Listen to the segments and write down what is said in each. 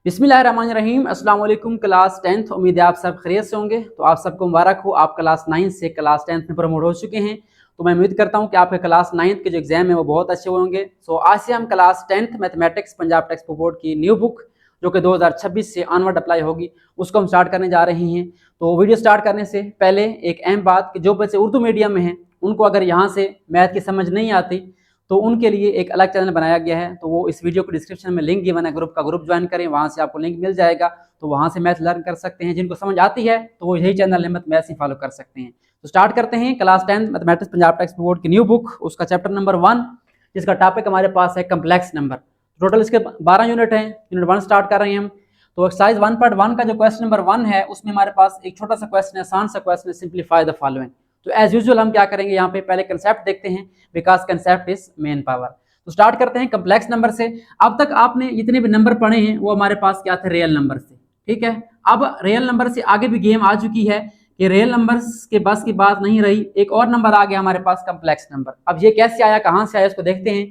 बिस्मिल्लाहिर्रहमानिर्रहीम। अस्सलाम वालेकुम। क्लास 10th, उम्मीद है आप सब खैरियत से होंगे। तो आप सबको मुबारक हो, आप क्लास 9 से क्लास 10th में प्रमोट हो चुके हैं। तो मैं उम्मीद करता हूं कि आपके क्लास 9th के जो एग्जाम है वो बहुत अच्छे होंगे। सो आज से हम class 10th mathematics Punjab text board की न्यू बुक जो कि 2026 से ऑनवर्ड अप्लाई होगी उसको हम स्टार्ट करने जा रहे हैं। तो वीडियो स्टार्ट करने से पहले एक अहम बात कि जो बच्चे उर्दू मीडियम में हैं उनको अगर यहाँ से मैथ की समझ नहीं आती तो उनके लिए एक अलग चैनल बनाया गया है। तो वो इस वीडियो को डिस्क्रिप्शन में लिंक गिवन है, ग्रुप का ग्रुप ज्वाइन करें, वहाँ से आपको लिंक मिल जाएगा। तो वहाँ से मैथ लर्न कर सकते हैं। जिनको समझ आती है तो वो यही चैनल है मैथ ही फॉलो कर सकते हैं। तो स्टार्ट करते हैं class 10 mathematics Punjab text board की न्यू बुक, उसका चैप्टर नंबर 1 जिसका टॉपिक हमारे पास है कम्प्लेक्स नंबर। टोटल इसके 12 यूनिट हैं। यूनिट 1 स्टार्ट कर रहे हैं हम। तो एक्सरसाइज 1.1 का जो क्वेश्चन नंबर 1 है उसमें हमारे पास एक छोटा सा क्वेश्चन है, आसान सा क्वेश्चन है, सिंप्लीफाई द फॉलोइंग। तो एज यूजुअल हम क्या करेंगे, यहाँ पे पहले कंसेप्ट देखते हैं, because concept is main power. तो स्टार्ट करते हैं कम्प्लेक्स नंबर से। अब तक आपने जितने भी नंबर पढ़े हैं वो हमारे पास क्या थे, रियल नंबर से। ठीक है, अब रियल नंबर से आगे भी गेम आ चुकी है कि रियल नंबर्स के बस की बात नहीं रही, एक और नंबर आ गया हमारे पास, कम्प्लेक्स नंबर। अब ये कैसे आया, कहाँ से आया, इसको देखते हैं।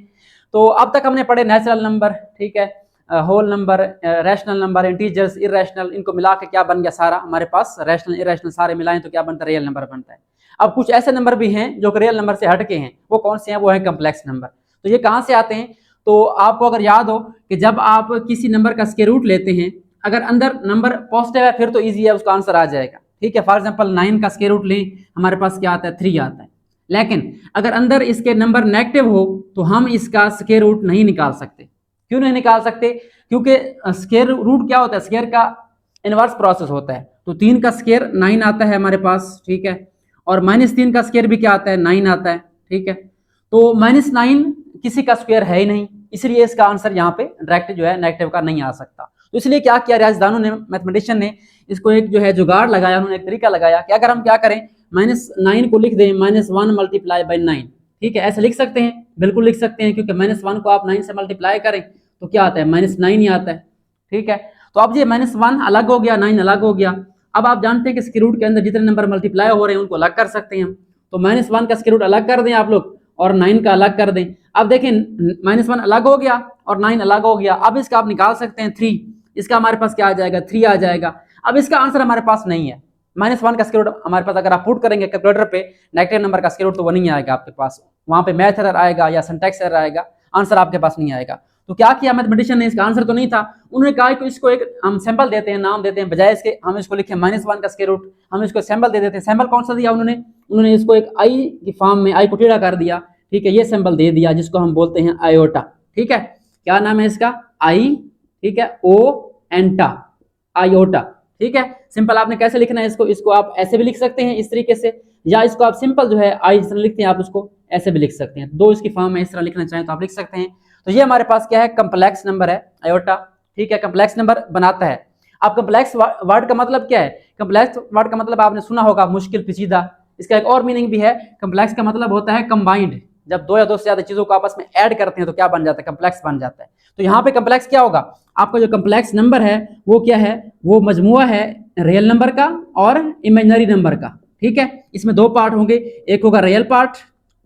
तो अब तक हमने पढ़े नेचुरल नंबर, ठीक है, whole number, rational number, integers, irrational, इनको मिला के क्या बन गया सारा हमारे पास, रैशनल इरेशनल सारे मिलाएं तो क्या बनता है, रियल नंबर बनता है। अब कुछ ऐसे नंबर भी हैं जो कि रियल नंबर से हटके हैं, वो कौन से हैं, वो है कम्प्लेक्स नंबर। तो ये कहाँ से आते हैं, तो आपको अगर याद हो कि जब आप किसी नंबर का स्क्वायर रूट लेते हैं, अगर अंदर नंबर पॉजिटिव है फिर तो ईजी है, उसका आंसर आ जाएगा। ठीक है, फॉर एग्जांपल 9 का स्क्वायर रूट लें, हमारे पास क्या आता है, 3 आता है। लेकिन अगर अंदर इसके नंबर नेगेटिव हो तो हम इसका स्क्वायर रूट नहीं निकाल सकते। क्यों नहीं निकाल सकते, क्योंकि स्क्वायर रूट क्या होता है, स्क्वायर का इनवर्स प्रोसेस होता है। तो 3 का स्क्वायर 9 आता है हमारे पास, ठीक है, और -3 का स्क्वायर भी क्या आता है, 9 आता है। ठीक है, तो -9 किसी का स्क्वायर है ही नहीं, इसलिए इसका आंसर यहाँ पे डायरेक्ट जो है नेगेटिव का नहीं आ सकता। तो इसलिए क्या किया रियाजदानों ने, मैथमेटिशियन ने इसको एक जो है जुगाड़ लगाया, उन्होंने एक तरीका लगाया कि अगर हम क्या करें, -9 को लिख दें -1 मल्टीप्लाई बाई 9। ठीक है, ऐसे लिख सकते हैं, बिल्कुल लिख सकते हैं, क्योंकि -1 को आप 9 से मल्टीप्लाई करें तो क्या आता है, -9 ही आता है। ठीक है, तो अब ये -1 अलग हो गया, 9 अलग हो गया। अब आप जानते हैं कि स्क्वायर रूट के अंदर जितने नंबर मल्टीप्लाई हो रहे हैं उनको अलग कर सकते हैं। तो -1 का स्क्वायर रूट अलग कर दें आप लोग और 9 का अलग कर दें। अब देखें -1 अलग हो गया और 9 अलग हो गया। अब इसका आप निकाल सकते हैं 3, इसका हमारे पास क्या आ जाएगा, 3 आ जाएगा। अब इसका आंसर हमारे पास नहीं है, -1 का स्क्वायर रूट हमारे पास अगर आप पुट करेंगे कैलकुलेटर पे नेगेटिव नंबर का स्क्वायर रूट तो वो नहीं आएगा आपके पास, वहां पे मैथ एरर आएगा या सिंटैक्स एरर आएगा, आंसर आपके पास नहीं आएगा। तो क्या किया मैथमेटिशियन ने, इसका आंसर तो नहीं था, उन्होंने कहा कि इसको एक हम सैंपल देते हैं, नाम देते हैं, बजाय इसके हम इसको लिखे -1 का स्क्वायर रूट, हम इसको सैंपल दे देते हैं। सैंपल कौन सा दिया उन्होंने इसको एक आई की फॉर्म में, आई को टेढ़ा कर दिया। ठीक है, ये सैंपल दे दिया जिसको हम बोलते हैं आयोटा। ठीक है, क्या नाम है इसका, आई, ठीक है, ओ एंटा, आयोटा। ठीक है, सिंपल आपने कैसे लिखना है इसको आप ऐसे भी लिख सकते हैं इस तरीके से, या इसको आप सिंपल जो है आई जिस तरह लिखते हैं आप उसको ऐसे भी लिख सकते हैं। दो इसकी फॉर्म में इस तरह लिखना चाहें तो आप लिख सकते हैं। तो ये हमारे पास क्या है, कम्प्लेक्स नंबर है आयोटा। ठीक है, कम्प्लेक्स नंबर बनाता है। अब कम्प्लेक्स वर्ड का मतलब क्या है, कम्प्लेक्स वर्ड का मतलब आपने सुना होगा मुश्किल, पेचीदा। इसका एक और मीनिंग भी है, कम्प्लेक्स का मतलब होता है कंबाइंड। जब दो या दो से ज्यादा चीजों को आपस में ऐड करते हैं तो क्या बन जाता है, कम्प्लेक्स बन जाता है। तो यहाँ पे कम्प्लेक्स क्या होगा, आपका जो कम्प्लेक्स नंबर है वो क्या है, वो मजमुआ है रियल नंबर का और इमेजिनरी नंबर का। ठीक है, इसमें दो पार्ट होंगे, एक होगा रियल पार्ट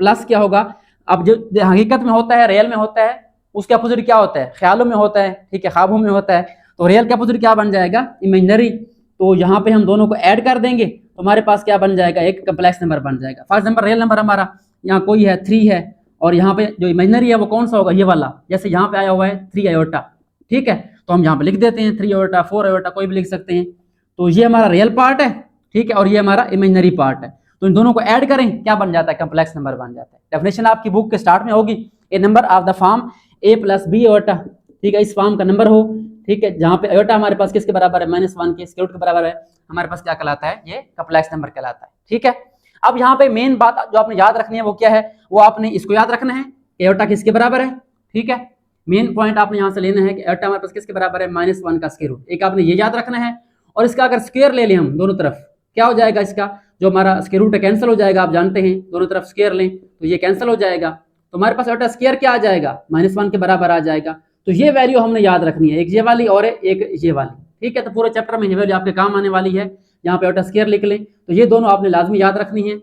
प्लस क्या होगा, अब जो हकीकत में होता है, रियल में होता है, उसके अपोजिट क्या होता है, ख्यालों में होता है, ठीक है, ख्वाबों में होता है। तो रियल के अपोजिट क्या बन जाएगा, इमेजिनरी। तो यहाँ पे हम दोनों को ऐड कर देंगे तो हमारे पास क्या बन जाएगा, एक कम्प्लेक्स नंबर बन जाएगा। फॉर एग्जाम्पल रियल नंबर हमारा यहाँ कोई है 3 है, और यहाँ पे जो इमेजिनरी है वो कौन सा होगा, ये वाला, जैसे यहाँ पे आया हुआ है 3 आयोटा। ठीक है, तो हम यहाँ पे लिख देते हैं 3 आयोटा, 4 आयोटा, कोई भी लिख सकते हैं। तो ये हमारा रियल पार्ट है, ठीक है, और ये हमारा इमेजिनरी पार्ट है। तो इन दोनों को ऐड करें क्या बन जाता है, कम्प्लेक्स नंबर बन जाता है। डेफिनेशन आपकी बुक के स्टार्ट में होगी, a number of the form a plus b iota. ठीक है, इस फॉर्म का नंबर हो, ठीक है, जहाँ पे आयोटा हमारे पास किसके बराबर है, -1 के स्क्वायर रूट के बराबर है, हमारे पास क्या कहलाता है, ये कम्प्लेक्स नंबर कहलाता है। ठीक है, अब यहाँ पे मेन बात जो आपने याद रखनी है वो क्या है, वो आपने इसको याद रखना है, आयोटा किसके बराबर है। ठीक है, मेन पॉइंट आपने यहाँ से लेना है कि आयोटा हमारे पास किसके बराबर है, -1 का स्क्वायर रूट, एक आपने ये याद रखना है। और इसका अगर स्क्वायर ले लें हम दोनों तरफ, क्या हो जाएगा, इसका जो हमारा स्क्वायर रूट है कैंसिल हो जाएगा, आप जानते हैं, दोनों तरफ स्क्वायर लें तो ये कैंसिल हो जाएगा। तो हमारे पास आयोटा स्क्वायर क्या आ जाएगा, -1 के बराबर आ जाएगा। तो ये वैल्यू हमने याद रखनी है, एक ये वाली और एक ये वाली। ठीक है, तो पूरे चैप्टर में ये वैल्यू आपके काम आने वाली है। यहाँ पे आयोटा स्क्वायर लिख लें, तो ये दोनों आपने लाजमी याद रखनी है।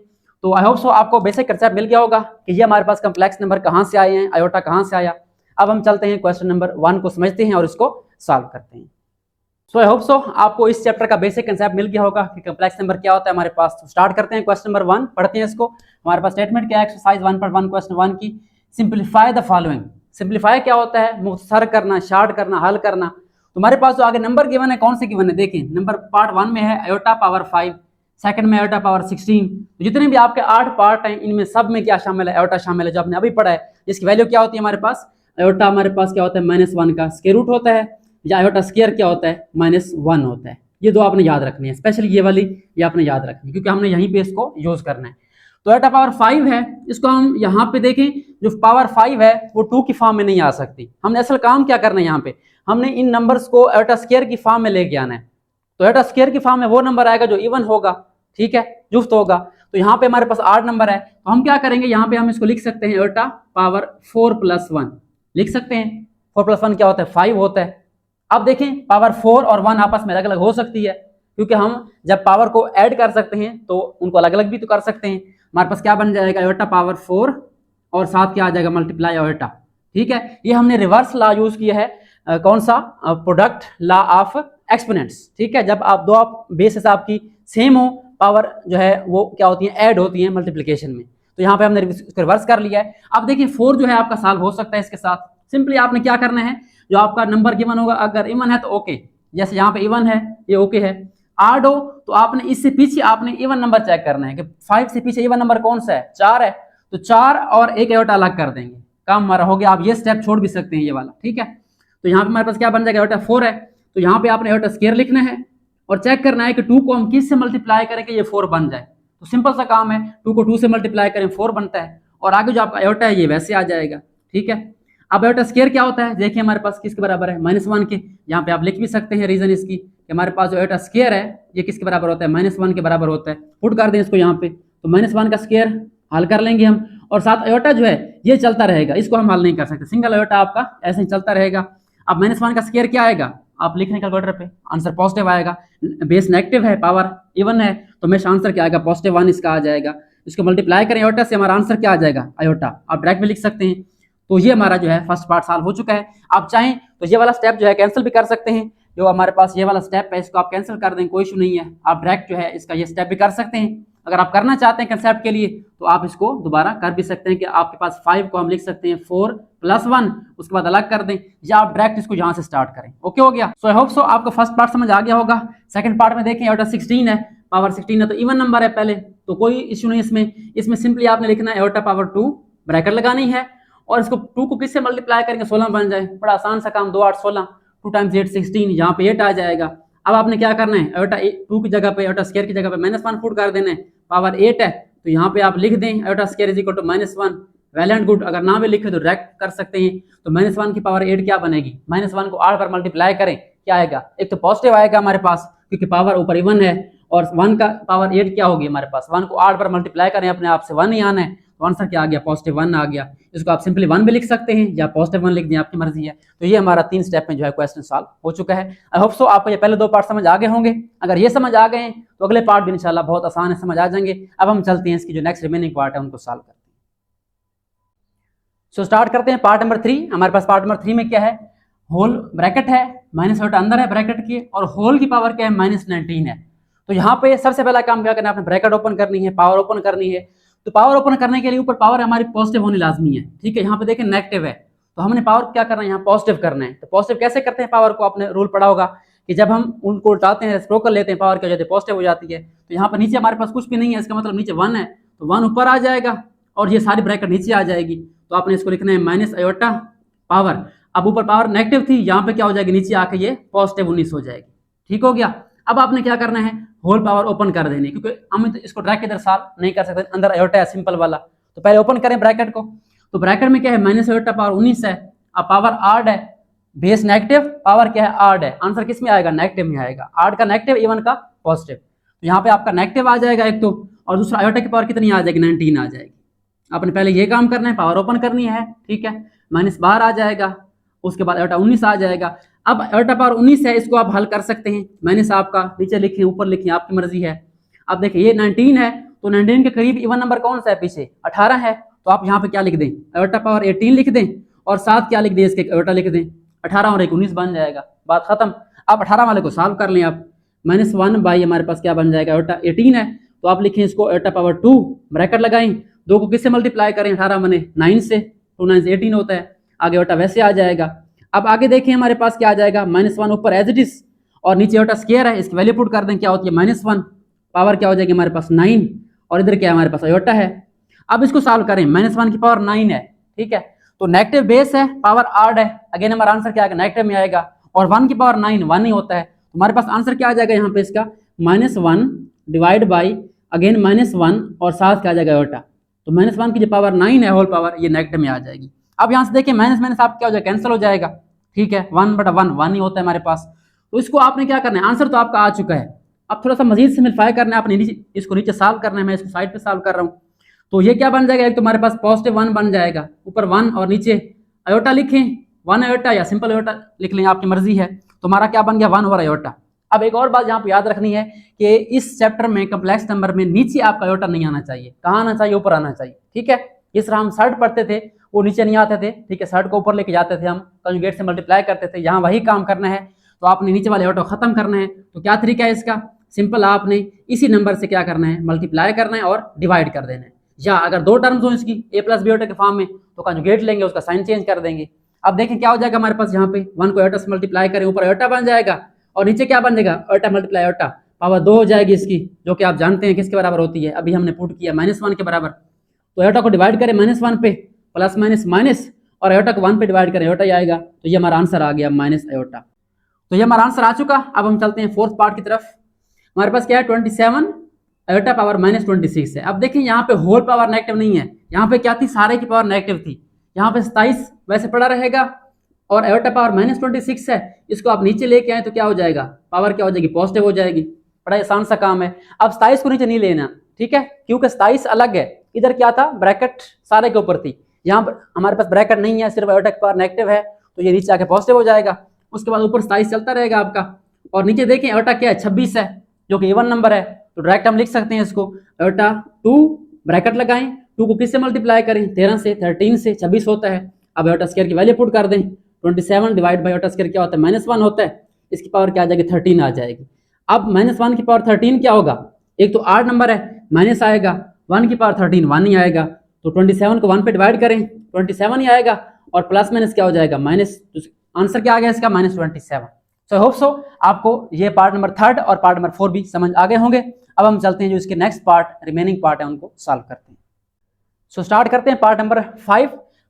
तो आई होप सो आपको बेसिक कंसेप्ट मिल गया होगा कि ये हमारे पास कम्प्लेक्स नंबर कहाँ से आए हैं, आयोटा कहाँ से आया। अब हम चलते हैं क्वेश्चन नंबर 1 को समझते हैं और इसको सॉल्व करते हैं। सो आई होप सो आपको इस चैप्टर का बेसिक कंसेप्ट मिल गया होगा कि कम्प्लेक्स नंबर क्या होता है हमारे पास। तो स्टार्ट करते हैं क्वेश्चन नंबर 1, पढ़ते हैं इसको। हमारे पास स्टेटमेंट क्या है एक्सरसाइज 1.1 क्वेश्चन 1 की, सिंप्लीफाई द फॉलोइंग। सिंप्लीफाई क्या होता है? मुख्तसर करना, शार्ट करना, हल करना। तुम्हारे पास जो आगे नंबर गिवन है कौन से गिवन है देखिए, नंबर पार्ट 1 में है आयोटा पावर 5, सेकंड में आयोटा पावर 16। तो जितने भी आपके 8 पार्ट हैं इनमें सब में क्या शामिल है? आयोटा शामिल है, जो आपने अभी पढ़ा है। इसकी वैल्यू क्या होती है हमारे पास? आयोटा हमारे पास क्या होता है? -1 का स्क्वायर रूट होता है, या आयोटा स्क्वायर क्या होता है? -1 होता है। ये दो आपने याद रखनी है, स्पेशली ये वाली ये आपने याद रखनी है, क्योंकि हमने यहीं पे इसको यूज करना है। तो आयोटा पावर 5 है, इसको हम यहाँ पे देखें, जो पावर 5 है वो 2 की फॉर्म में नहीं आ सकती। हमने असल काम क्या करना है यहाँ पे, हमने इन नंबर्स को आयोटा स्क्वायर की फॉर्म में लेके आना है। तो आयोटा स्क्वायर की फॉर्म में वो नंबर आएगा जो इवन होगा, ठीक है, जुफ्त होगा। तो यहाँ पे हमारे पास 8 नंबर है, तो हम क्या करेंगे, यहाँ पे हम इसको लिख सकते हैं आयोटा पावर 4 + 1 लिख सकते हैं। 4 + 1 क्या होता है? 5 होता है। अब देखें, पावर 4 और 1 आपस में अलग अलग हो सकती है, क्योंकि हम जब पावर को ऐड कर सकते हैं तो उनको अलग अलग भी तो कर सकते हैं। हमारे पास क्या बन जाएगा? आयोटा पावर 4 और साथ क्या आ जाएगा? मल्टीप्लाई आयोटा, ठीक है। ये हमने रिवर्स लॉ यूज किया है, कौन सा? प्रोडक्ट लॉ ऑफ एक्सपोनेंट्स, ठीक है। जब आप दो बेसिस आपकी सेम हो, पावर जो है वो क्या होती है? ऐड होती है मल्टीप्लिकेशन में। तो यहाँ पे हमने इसको रिवर्स कर लिया है। अब देखिए 4 जो है आपका सॉल्व हो सकता है इसके साथ। सिंपली आपने क्या करना है, जो आपका नंबर गिवन होगा, अगर इवन है तो ओके, जैसे यहाँ पे इवन है ये ओके है। आड हो तो आपने इससे पीछे आपने इवन नंबर चेक करना है कि 5 से पीछे इवन नंबर कौन सा है? 4 है, तो 4 और एक आयोटा अलग कर देंगे, काम हमारा हो गया। आप ये स्टेप छोड़ भी सकते हैं ये वाला, ठीक है। तो यहाँ पे हमारे पास क्या बन जाएगा? आयोटा 4 है, तो यहाँ पे आपने आयोटा स्क्वायर लिखना है और चेक करना है कि 2 को हम किस से मल्टीप्लाई करें कि ये 4 बन जाए। तो सिंपल सा काम है, 2 को 2 से मल्टीप्लाई करें 4 बनता है, और आगे जो आपका आयोटा है ये वैसे आ जाएगा, ठीक है। अब आयोटा स्क्वायर क्या होता है देखिए, हमारे पास किसके बराबर है? -1 के। यहाँ पे आप लिख भी सकते हैं रीजन इसकी कि हमारे पास जो आयोटा स्क्वायर है ये किसके बराबर होता है? -1 के बराबर होता है। पुट कर दें इसको यहाँ पे, तो -1 का स्क्वायर हल कर लेंगे हम, और साथ आयोटा जो है ये चलता रहेगा, इसको हम हल नहीं कर सकते। सिंगल आयोटा आपका ऐसे ही चलता रहेगा। अब -1 का स्क्वायर क्या आएगा? आप लिख रहे कैलकुलेटर पे, आंसर पॉजिटिव आएगा। बेस नेगेटिव है, पावर इवन है, तो हमेशा आंसर क्या आएगा? +1 इसका आ जाएगा। इसको मल्टीप्लाई करें आयोटा से, हमारा आंसर क्या आ जाएगा? आयोटा। आप डायरेक्ट में लिख सकते हैं। तो ये हमारा जो है फर्स्ट पार्ट सॉल्व हो चुका है। आप चाहें तो ये वाला स्टेप जो है कैंसिल भी कर सकते हैं, जो हमारे पास ये वाला स्टेप है इसको आप कैंसिल कर दें, कोई इशू नहीं है। आप डायरेक्ट जो है इसका ये स्टेप भी कर सकते हैं। अगर आप करना चाहते हैं कंसेप्ट के लिए तो आप इसको दोबारा कर भी सकते हैं कि आपके पास 5 को हम लिख सकते हैं 4 + 1, उसके बाद अलग कर दें, या आप डायरेक्ट इसको यहाँ से स्टार्ट करें। ओके हो गया। सो आई होप सो आपको फर्स्ट पार्ट समझ आ गया होगा। सेकंड पार्ट में देखें, आयोटा 16 है, पावर 16 है, तो इवन नंबर है पहले, तो कोई इशू नहीं इसमें। इसमें सिंपली आपने लिखना है आयोटा पावर 2, ब्रैकेट लगानी है, और इसको 2 को किससे मल्टीप्लाई करेंगे? 16 बन जाए। बड़ा आसान सा काम, 2 8 16, 2 × 8 16, यहाँ पे 8 आ जाएगा। अब आपने क्या करना है, आयोटा 2 की जगह पे, आयोटा स्क्वायर की जगह पे -1 पुट कर देना है, पावर 8 है, तो यहाँ पे आप लिख दें iota square is equal to -1। Well and good. अगर ना भी लिखे तो डायरेक्ट कर सकते हैं। तो -1 की पावर 8 क्या बनेगी? -1 को 8 पर मल्टीप्लाई करें, क्या आएगा? एक तो पॉजिटिव आएगा हमारे पास, क्योंकि पावर ऊपर इवन है, और 1 का पावर 8 क्या होगी हमारे पास? 1 को 8 पर मल्टीप्लाई करें, अपने आप से 1 ही आना है, तो आंसर क्या आ गया? +1 आ गया। इसको आप सिंपली 1 भी लिख सकते हैं या +1 लिख दें, आपकी मर्जी है। तो ये हमारा 3 स्टेप में जो है क्वेश्चन सॉल्व हो चुका है। आई होप सो आपको ये पहले 2 पार्ट समझ आ गए होंगे। अगर ये समझ आ गए हैं तो अगले पार्ट भी इंशाल्लाह बहुत आसान है, समझ आ जाएंगे। अब हम चलते हैं इसकी जो नेक्स्ट रिमेनिंग पार्ट है उनको सॉल्व करते हैं। सो स्टार्ट करते हैं पार्ट नंबर 3। हमारे पास पार्ट नंबर 3 में क्या है? होल ब्रैकेट है, माइनस आयोटा अंदर है ब्रैकेट की, और होल की पावर क्या है? -19 है। तो यहाँ पे सबसे पहला काम क्या करना है? आपने ब्रैकेट ओपन करनी है, पावर ओपन करनी है। तो पावर ओपन करने के लिए ऊपर पावर हमारी पॉजिटिव होनी लाजमी है, ठीक है। यहाँ पे देखें नेगेटिव है, तो हमने पावर क्या करना है? यहाँ पॉजिटिव करना है। तो पॉजिटिव कैसे करते हैं पावर को? आपने रूल पढ़ा होगा कि जब हम उनको उल्टाते हैं, रेसिप्रोकल लेते हैं, पावर क्या हो जाती है? पॉजिटिव हो जाती है। तो यहाँ पर नीचे हमारे पास कुछ भी नहीं है, इसका मतलब नीचे 1 है, तो 1 ऊपर आ जाएगा और ये सारी ब्रैकेट नीचे आ जाएगी। तो आपने इसको लिखना है माइनस आयोटा पावर। अब ऊपर पावर नेगेटिव थी, यहाँ पे क्या हो जाएगी? नीचे आके ये +19 हो जाएगी, ठीक हो गया। अब आपने क्या करना है? होल पावर ओपन कर देनी, क्योंकि हम तो इसको डायरेक्ट इधर सॉल्व नहीं कर सकते, अंदर आयोटा है सिंपल वाला। तो पहले ओपन करें ब्रैकेट को। तो ब्रैकेट में क्या है? माइनस आयोटा पावर 19 है, अब पावर 8 है, बेस नेगेटिव, पावर क्या है? 8 है। आंसर किस में आएगा? नेगेटिव में आएगा। 8 का नेगेटिव, इवन का पॉजिटिव। तो यहाँ पे आपका नेगेटिव आ जाएगा एक तो, और दूसरा आयोटा की पावर कितनी आ जाएगी? 19 आ जाएगी। आपने पहले ये काम करना है, पावर ओपन करनी है, ठीक है। माइनस बाहर आ जाएगा, उसके बाद आयोटा 19 आ जाएगा। अब आयोटा पावर 19 है, इसको आप हल कर सकते हैं। माइनस आपका नीचे लिखें ऊपर लिखें, आपकी मर्जी है। अब देखिए ये 19 है, तो 19 के करीब इवन नंबर कौन सा है? पीछे 18 है, तो आप यहाँ पे क्या लिख दें? आयोटा पावर 18 लिख दें, और साथ क्या लिख दें? इसके आयोटा लिख दें। 18 और 1 19 बन जाएगा, बात खत्म। अब 18 वाले को सॉल्व कर लें आप। -1 बाई हमारे पास क्या बन जाएगा आयोटा 18 है, तो आप लिखें इसको आयोटा पावर 2 ब्रैकेट लगाएं, 2 को किससे मल्टीप्लाई करें 18 बने 9 से, 2 9 से 18 होता है, आगे आयोटा वैसे आ जाएगा। अब आगे देखें हमारे पास क्या आ जाएगा -1 ऊपर एज इट इज और नीचे आयोटा स्क्वायर है, इसकी वैल्यू पुट कर दें, क्या होती है -1 पावर क्या हो जाएगी हमारे पास 9 और इधर क्या है हमारे पास आयोटा है। अब इसको सॉल्व करें, -1 की पावर 9 है, ठीक है, तो नेगेटिव बेस है, पावर आड है, अगेन हमारा आंसर क्या आएगा नेगेटिव में आएगा, और 1 की पावर 9 1 ही होता है, तो हमारे पास आंसर क्या आ जाएगा यहाँ पे इसका -1 डिवाइड बाई अगेन -1 और साथ क्या आ जाएगा आयोटा, तो -1 की जो पावर 9 है होल पावर ये नेगेटिव में आ जाएगी। अब यहाँ से देखिए माइनस माइनस आप क्या हो जाएगा कैंसिल हो जाएगा, ठीक है, 1/1 ही होता है हमारे पास। तो इसको आपने क्या करना है, आंसर तो आपका आ चुका है, अब थोड़ा सा मजीद सिम्प्लीफाई करना है, आपने इसको नीचे सॉल्व करना है, मैं इसको साइड पे सॉल्व कर रहा हूँ। तो ये क्या बन जाएगा, एक तो हमारे पास +1 बन जाएगा, ऊपर 1 और नीचे आयोटा लिखें 1 आयोटा या सिंपल आयोटा लिख लें, आपकी मर्जी है। तो हमारा क्या बन गया 1 ओवर आयोटा। अब एक और बात यहाँ पे याद रखनी है कि इस चैप्टर में कम्प्लेक्स नंबर में नीचे आपका आयोटा नहीं आना चाहिए, कहाँ आना चाहिए, ऊपर आना चाहिए, ठीक है। जिस तरह हम सर्ट पढ़ते थे वो नीचे नहीं आते थे, ठीक है, सर्ट को ऊपर लेके जाते थे, हम कंजुगेट से मल्टीप्लाई करते थे, यहाँ वही काम करना है, तो आपने नीचे वाले आयोटा खत्म करना है। तो क्या तरीका है इसका, सिंपल आपने इसी नंबर से क्या करना है मल्टीप्लाई करना है और डिवाइड कर देना है, या अगर 2 टर्म्स हो इसकी a प्लस बी आयोटा के फॉर्म में तो कंजुगेट लेंगे, उसका साइन चेंज कर देंगे। अब देखें क्या हो जाएगा हमारे पास, यहाँ पे 1 को आयोटा से मल्टीप्लाई करें, ऊपर आयोटा बन जाएगा और नीचे क्या बन जाएगा आयोटा मल्टीप्लाई आयोटा, पावर 2 हो जाएगी इसकी, जो कि आप जानते हैं किसके बराबर होती है, अभी हमने पुट किया -1 के बराबर। तो आयोटा को डिवाइड करें -1 पे, प्लस माइनस माइनस, और आयोटा को 1 पे डिवाइड करें आयोटा ही आएगा, तो ये हमारा आंसर आ गया माइनस आयोटा। तो ये हमारा आंसर आ चुका। अब हम चलते हैं फोर्थ पार्ट की तरफ। हमारे पास क्या है 27 आयोटा पावर -26 है। अब देखिए यहाँ पे होल पावर नेगेटिव नहीं है, यहाँ पे क्या थी सारे की पावर नेगेटिव थी, यहाँ पे 27 वैसे पड़ा रहेगा और आयोटा पावर -26 है, इसको आप नीचे लेके आए तो क्या हो जाएगा, पावर क्या हो जाएगी पॉजिटिव हो जाएगी। बड़ा आसान सा काम है। अब 27 को नीचे नहीं लेना, ठीक है, क्योंकि 27 अलग है, इधर क्या था ब्रैकेट सारे के ऊपर थी, यहाँ पर हमारे पास ब्रैकेट नहीं है, सिर्फ आयोटा की पावर नेगेटिव है, तो ये नीचे आके पॉजिटिव हो जाएगा। उसके बाद ऊपर 27 चलता रहेगा आपका, और नीचे देखें आयोटा क्या है 26 है, जो कि इवन नंबर है, तो डायरेक्ट हम लिख सकते हैं इसको आयोटा 2 ब्रैकेट लगाएं, 2 को किससे मल्टीप्लाई करें 13 से, 13 से 26 होता है। अब आयोटा स्क्वायर की वैल्यू पुट कर दें, 27 डिवाइड बाई आयोटा स्क्वायर क्या होता है -1 होता है, इसकी पावर क्या आ जाएगी 13 आ जाएगी। अब -1 की पावर 13 क्या होगा, एक तो 8 नंबर है, माइनस आएगा, 1 की पावर 13 1 ही आएगा, तो 27 को 1 पे डिवाइड करें 27 ही आएगा, और प्लस माइनस क्या हो जाएगा माइनस, तो आंसर क्या आ गया इसका -27। सो आई होप सो आपको ये पार्ट नंबर 3 और पार्ट नंबर 4 भी समझ आ गए होंगे। अब हम चलते हैं जो इसके नेक्स्ट पार्ट रिमेनिंग पार्ट है उनको सॉल्व करते हैं। सो स्टार्ट करते हैं पार्ट नंबर 5।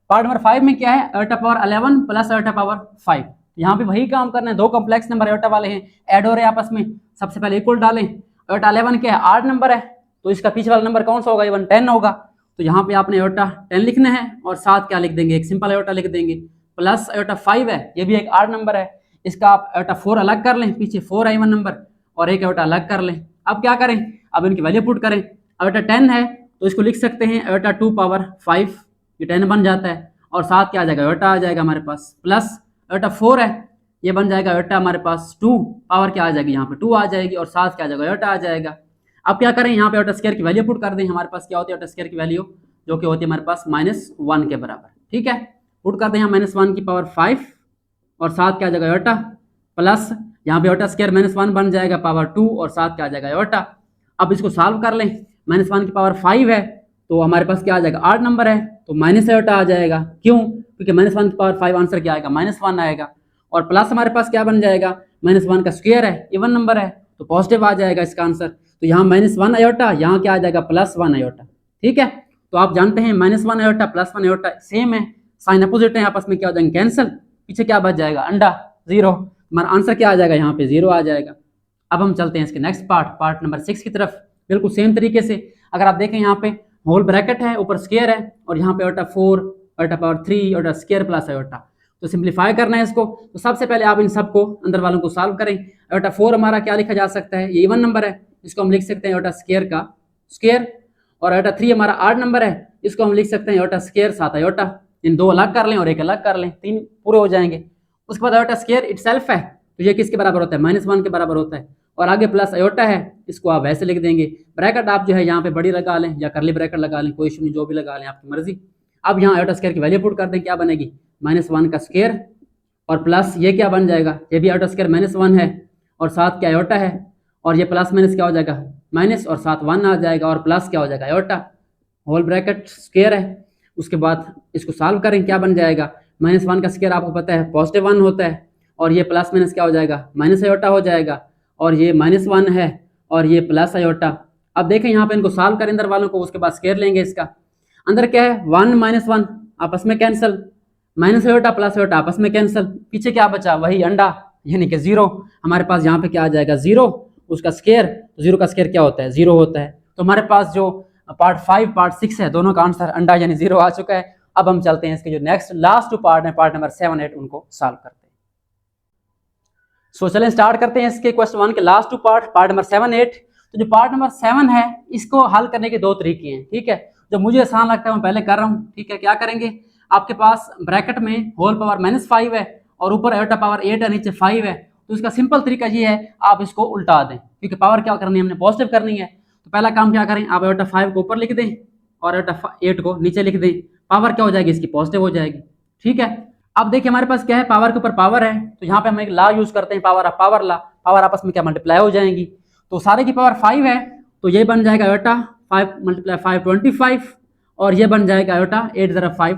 पार्ट नंबर 5 में क्या है iota power 11 plus iota power 5। यहाँ पे वही काम करना है, 2 कॉम्प्लेक्स नंबर आयोटा वाले हैं, ऐड हो रहे हैं आपस में, सबसे पहले इक्वल डालें। आयोटा 11 क्या है 8 नंबर है, तो इसका पीछे वाला नंबर कौन सा होगा, इवन 10 होगा, तो यहाँ पे आपने आयोटा 10 लिखना है और साथ क्या लिख देंगे एक सिंपल आयोटा लिख देंगे, प्लस आयोटा 5 है, ये भी एक 8 नंबर है, इसका आप आयोटा 4 अलग कर लें, पीछे 4 है इवन नंबर, और एक आयोटा अलग कर लें। अब क्या करें, अब इनकी वैल्यू पुट करें, आयोटा 10 है तो इसको लिख सकते हैं आयोटा 2 पावर 5, ये 10 बन जाता है, और साथ क्या आ जाएगा आयोटा आ जाएगा हमारे पास, प्लस आयोटा 4 है, ये बन जाएगा आयोटा हमारे पास 2 पावर क्या आ जाएगी यहाँ पे 2 आ जाएगी, और साथ क्या आ जाएगा आयोटा आ जाएगा। अब क्या करें, यहाँ पे आयोटा स्क्वायर की वैल्यू पुट कर दें, हमारे पास क्या होती है आयोटा स्क्वायर की वैल्यू, जो कि होती है हमारे पास -1 के बराबर, ठीक है, पुट कर दें यहाँ -1 की पावर 5, और साथ क्या आ जाएगा आयोटा, प्लस यहाँ पे आयोटा स्क्वायर -1 बन जाएगा पावर 2, और साथ क्या आ जाएगा आयोटा। अब इसको सॉल्व कर लें, -1 की पावर 5 है तो हमारे पास क्या आ जाएगा 8 नंबर है, तो माइनस आयोटा आ जाएगा, क्यों, क्योंकि -1 की पावर 5 आंसर क्या आएगा -1 आएगा, और प्लस हमारे पास क्या बन जाएगा -1 का स्क्वायर है, इवन नंबर है, तो पॉजिटिव आ जाएगा इसका आंसर, तो यहाँ -1 आयोटा, यहाँ क्या आ जाएगा +1 आयोटा, ठीक है। तो आप जानते हैं -1 आयोटा +1 आयोटा सेम है, साइन अपोजिट है, आपस में क्या हो जाएंगे कैंसिल, पीछे क्या बच जाएगा अंडा 0, हमारा आंसर क्या आ जाएगा यहाँ पे 0 आ जाएगा। अब हम चलते हैं इसके नेक्स्ट पार्ट नंबर 6 की तरफ। बिल्कुल सेम तरीके से अगर आप देखें यहाँ पे होल ब्रैकेट है, ऊपर स्क्वायर है, और यहाँ पे iota 4 iota power 3 iota square plus iota, तो सिंप्लीफाई करना है इसको। तो सबसे पहले आप इन सबको अंदर वालों को सॉल्व करें। आयोटा 4 हमारा क्या लिखा जा सकता है, ये इवन नंबर है, इसको हम लिख सकते हैं आयोटा स्क्वायर का स्क्वायर, और आयोटा 3 हमारा 8 नंबर है, इसको हम लिख सकते हैं आयोटा स्क्वायर साथ आयोटा, इन 2 अलग कर लें और एक अलग कर लें, 3 पूरे हो जाएंगे। उसके बाद आयोटा स्क्वायर इटसेल्फ है, तो ये किसके बराबर होता है -1 के बराबर होता है, और आगे प्लस आयोटा है, इसको आप वैसे लिख देंगे, ब्रैकेट आप जो है यहाँ पे बड़ी लगा लें या करली ब्रैकेट लगा लें, कोई इशू नहीं, जो भी लगा लें आपकी मर्जी। अब यहाँ आयोटा स्क्वायर की वैल्यू पुट कर दें, क्या बनेगी -1 का स्क्वायर, और प्लस ये क्या बन जाएगा, ये भी आयोटा स्क्वायर माइनस 1 है और साथ क्या आयोटा है, और ये प्लस माइनस क्या हो जाएगा माइनस, और साथ 1 आ जाएगा और प्लस क्या हो जाएगा आयोटा, होल ब्रैकेट स्क्वायर है। उसके बाद इसको सॉल्व करें, क्या बन जाएगा, -1 का स्क्वायर आपको पता है +1 होता है, और ये प्लस माइनस क्या हो जाएगा माइनस आयोटा हो जाएगा, और ये -1 है और ये प्लस आयोटा। अब देखें यहाँ पे इनको सॉल्व करें अंदर वालों को, उसके बाद स्क्वायर लेंगे इसका। अंदर क्या है 1 -1 आपस में cancel, minus iota plus iota आपस में कैंसिल, पीछे क्या बचा वही अंडा यानी कि 0। हमारे पास यहाँ पे क्या आ जाएगा 0, उसका स्क्वायर, 0 का स्क्वायर क्या होता है 0 होता है। तो हमारे पास जो पार्ट 5 पार्ट 6 है दोनों का आंसर अंडा यानी 0 आ चुका है। अब हम चलते हैं इसके जो नेक्स्ट लास्ट 2 पार्ट है, पार्ट नंबर 7 8 उनको सॉल्व करते हैं। सो चलें स्टार्ट करते हैं इसके क्वेश्चन 1 के लास्ट 2 पार्ट, पार्ट नंबर 7 8। तो जो पार्ट नंबर 7 है इसको हल करने के 2 तरीके हैं, ठीक है। जो मुझे आसान लगता है मैं पहले कर रहा हूँ, ठीक है। क्या करेंगे, आपके पास ब्रैकेट में होल पावर -5 है और ऊपर आयोटा पावर 8 है, नीचे 5 है। तो इसका सिंपल तरीका ये है आप इसको उल्टा दें, क्योंकि पावर क्या करनी है हमने पॉजिटिव करनी है। तो पहला काम क्या करें, आप आयोटा 5 को ऊपर लिख दें और आयोटा 8 को नीचे लिख दें, पावर क्या हो जाएगी इसकी पॉजिटिव हो जाएगी, ठीक है। अब देखिए हमारे पास क्या है, पावर के ऊपर पावर है, तो यहाँ पे हम एक लॉ यूज करते हैं power of power law, power आपस में क्या मल्टीप्लाई हो जाएंगी। तो सारे की पावर 5 है तो ये बन जाएगा आयोटा 5 × 5 25, और ये बन जाएगा आयोटा 8 × 5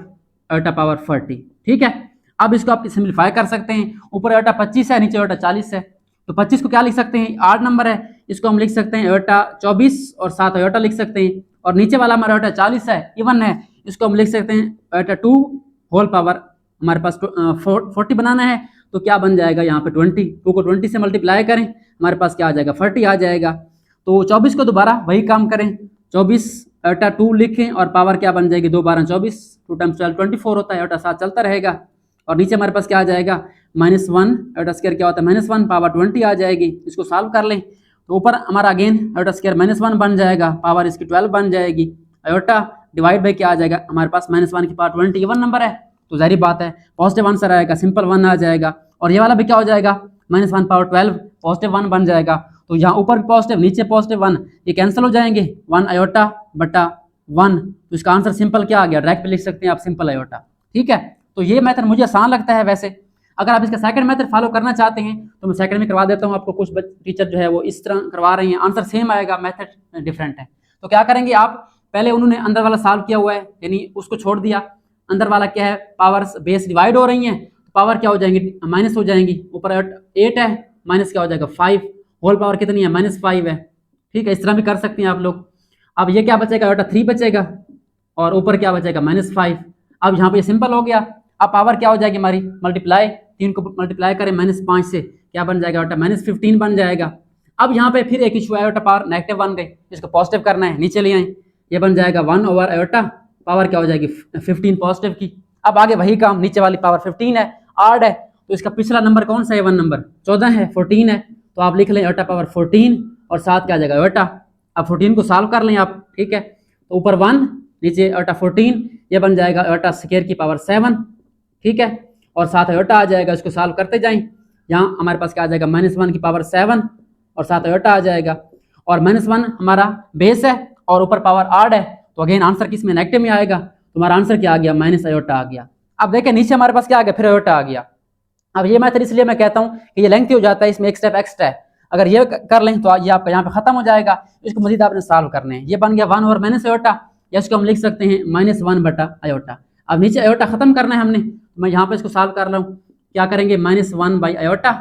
आयोटा पावर 40, ठीक है। अब इसको आप सिंप्लीफाई कर सकते हैं, ऊपर आयोटा 25 है नीचे आयोटा 40 है, तो 25 को क्या लिख सकते हैं 8 नंबर है, इसको हम लिख सकते हैं आयोटा 24 और 7 आयोटा लिख सकते हैं, और नीचे वाला हमारा आयोटा 40 है इवन है, इसको हम लिख सकते हैं आयोटा 2 होल पावर, हमारे पास 40 बनाना है तो क्या बन जाएगा यहाँ पे 20, 2 को 20 से मल्टीप्लाई करें हमारे पास क्या आ जाएगा 40 आ जाएगा। तो 24 को दोबारा वही काम करें, 24 आयोटा 2 लिखें और पावर क्या बन जाएगी 2 12 24, 2 × 12 24 होता है, आयोटा 7 चलता रहेगा, और नीचे हमारे पास क्या आ जाएगा -1 आयोटा स्क्वायर क्या होता है -1 पावर 20 आ जाएगी। इसको सॉल्व कर लें तो ऊपर हमारा अगेन आयोटा स्क्वायर -1 बन जाएगा, पावर इसकी 12 बन जाएगी, आयोटा डिवाइड बाई क्या आ जाएगा हमारे पास -1 की पावर 20 इवन नंबर है, तो जाहिर बात है पॉजिटिव आंसर आएगा, सिंपल 1 आ जाएगा, और ये वाला भी क्या हो जाएगा -1 पावर 12 पॉजिटिव 1 बन जाएगा। तो यहाँ ऊपर भी पॉजिटिव नीचे पॉजिटिव 1, ये कैंसिल हो जाएंगे, 1 आयोटा बटा 1, तो इसका आंसर सिंपल क्या आ गया, डायरेक्ट लिख सकते हैं आप सिंपल आयोटा, ठीक है। तो ये मेथड मुझे आसान लगता है। वैसे अगर आप इसका सेकंड मेथड फॉलो करना चाहते हैं तो मैं सेकंड में करवा देता हूँ आपको, कुछ टीचर जो है वो इस तरह करवा रहे हैं, आंसर सेम आएगा मेथड डिफरेंट है। तो क्या करेंगे आप, पहले उन्होंने अंदर वाला सॉल्व किया हुआ है यानी उसको छोड़ दिया, अंदर वाला क्या है पावर्स बेस डिवाइड हो रही हैं, पावर क्या हो जाएंगी माइनस हो जाएंगी, ऊपर 8 है माइनस क्या हो जाएगा 5, होल पावर कितनी है -5 है, ठीक है। इस तरह भी कर सकते हैं आप लोग। अब ये क्या बचेगा आयोटा 3 बचेगा और ऊपर क्या बचेगा -5। अब यहाँ पे सिंपल हो गया, अब पावर क्या हो जाएगी हमारी मल्टीप्लाई, 3 को मल्टीप्लाई करें -5 से क्या बन जाएगा आयोटा -15 बन जाएगा। अब यहाँ पे फिर एक इशू आयोटा पावर नेगेटिव बन गई, इसको पॉजिटिव करना है नीचे ले आए, ये बन जाएगा 1 ओवर आयोटा, पावर क्या हो जाएगी 15 पॉजिटिव की। अब आगे वही काम, नीचे वाली पावर 15 है, आड है, तो इसका पिछला नंबर कौन सा है 1 नंबर 14 है 14 है, तो आप लिख लें आयोटा पावर 14 और साथ क्या आ जाएगा आयोटा। अब 14 को सॉल्व कर लें आप, ठीक है। तो ऊपर 1 नीचे आयोटा 14, ये बन जाएगा आयोटा स्क्वायर की पावर 7, ठीक है, और साथ आयोटा आ जाएगा, इसको सॉल्व करते जाएं, यहाँ हमारे पास क्या आ जाएगा -1 की पावर 7 और साथ आयोटा आ जाएगा, और -1 हमारा बेस है और ऊपर पावर आड है, तो अगेन आंसर किस में नेगेटिव में आएगा, तो हमारा आंसर क्या आ गया माइनस आयोटा आ गया। अब देखें नीचे हमारे पास क्या आ गया फिर आयोटा आ गया। अब ये मेथड इसलिए मैं कहता हूँ कि ये लेंथी हो जाता है, इसमें एक स्टेप एक्स्ट्रा है, अगर ये कर लें तो ये आपका यहाँ पे खत्म हो जाएगा, इसको मजीद आपने सॉल्व करने हैं। ये बन गया 1 ओवर माइनस आयोटा, या इसको हम लिख सकते हैं -1 बटा आयोटा। अब नीचे आयोटा खत्म करना है हमने, तो मैं यहाँ पे इसको सॉल्व कर रहा हूँ, क्या करेंगे -1 बाई आयोटा,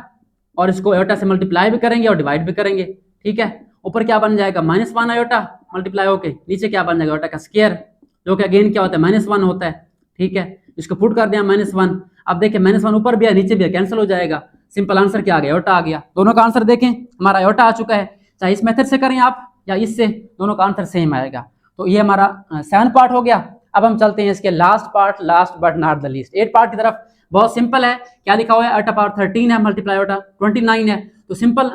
और इसको आयोटा से मल्टीप्लाई भी करेंगे और डिवाइड भी करेंगे, ठीक है। ऊपर क्या बन जाएगा -1 आयोटा मल्टीप्लाई होके, नीचे क्या बन जाएगा आयोटा का स्क्वायर, जो कि अगेन क्या होता है -1 होता है, ठीक है। इसको पुट कर दिया -1, अब देखिए -1 ऊपर भी है नीचे भी है, कैंसिल हो जाएगा, सिंपल आंसर क्या आ गया आयोटा आ गया। दोनों का आंसर देखें हमारा आयोटा आ चुका है, चाहे इस मेथड से करें आप या इससे, दोनों का आंसर सेम आएगा। तो ये हमारा 7 पार्ट हो गया। अब हम चलते हैं इसके last part, last but not the least 8 part की तरफ। बहुत सिंपल है, क्या लिखा हुआ है आयोटा पावर 13 है मल्टीप्लाई आयोटा 29 है, तो सिंपल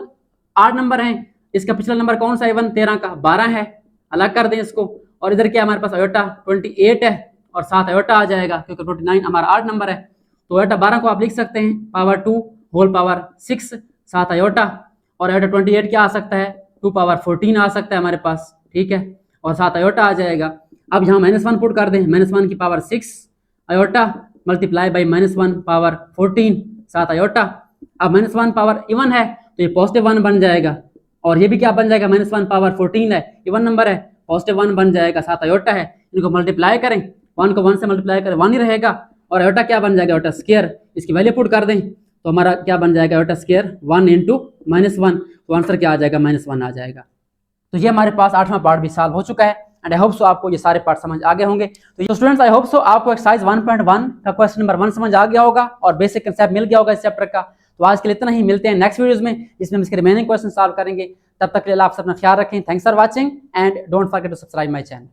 8 नंबर है, इसका पिछला नंबर कौन सा है 13 का 12 है, अलग कर दें इसको, और इधर क्या हमारे पास आयोटा 28 है और साथ आयोटा आ जाएगा क्योंकि 29 हमारा 8 नंबर है, तो आयोटा 12 को आप लिख सकते हैं पावर 2 होल पावर 6 साथ आयोटा, और आयोटा 28 क्या आ सकता है 2 पावर 14 आ सकता है हमारे पास, ठीक है, और साथ आयोटा आ जाएगा। अब यहाँ -1 पुट कर दें, -1 की power 6 iota multiply by -1 power 14, 7 iota. अब -1 पावर इवन है तो ये +1 बन जाएगा, और ये भी क्या बन जाएगा, -1 पावर 14 है, इवन नंबर है, +1 बन जाएगा, 7 आयोटा है। इनको मल्टीप्लाई करें, 1 को 1 से मल्टीप्लाई करें 1 ही रहेगा, और आयोटा क्या बन जाएगा, आयोटा स्क्वायर, इसकी वैल्यू पुट कर दें तो हमारा क्या बन जाएगा, आयोटा स्क्वायर 1 इंटू -1, तो आंसर क्या आ जाएगा, -1 आ जाएगा। तो ये हमारे पास 8वां पार्ट भी सॉल्व हो चुका है, एंड आई होप सो आपको ये सारे पार्ट समझ आ गए होंगे। तो स्टूडेंट्स, आई होप सो आपको एक्सरसाइज 1.1 का क्वेश्चन नंबर 1 समझ आ गया होगा और बेसिक कंसेप्ट मिल गया होगा इस चैप्टर का। तो आज के लिए इतना ही, मिलते हैं नेक्स्ट वीडियोस में जिसमें हम इसके रिमेनिंग क्वेश्चन सॉल्व करेंगे। तब तक के लिए आप अपना ख्याल रखें। Thanks for watching and don't forget to subscribe my channel.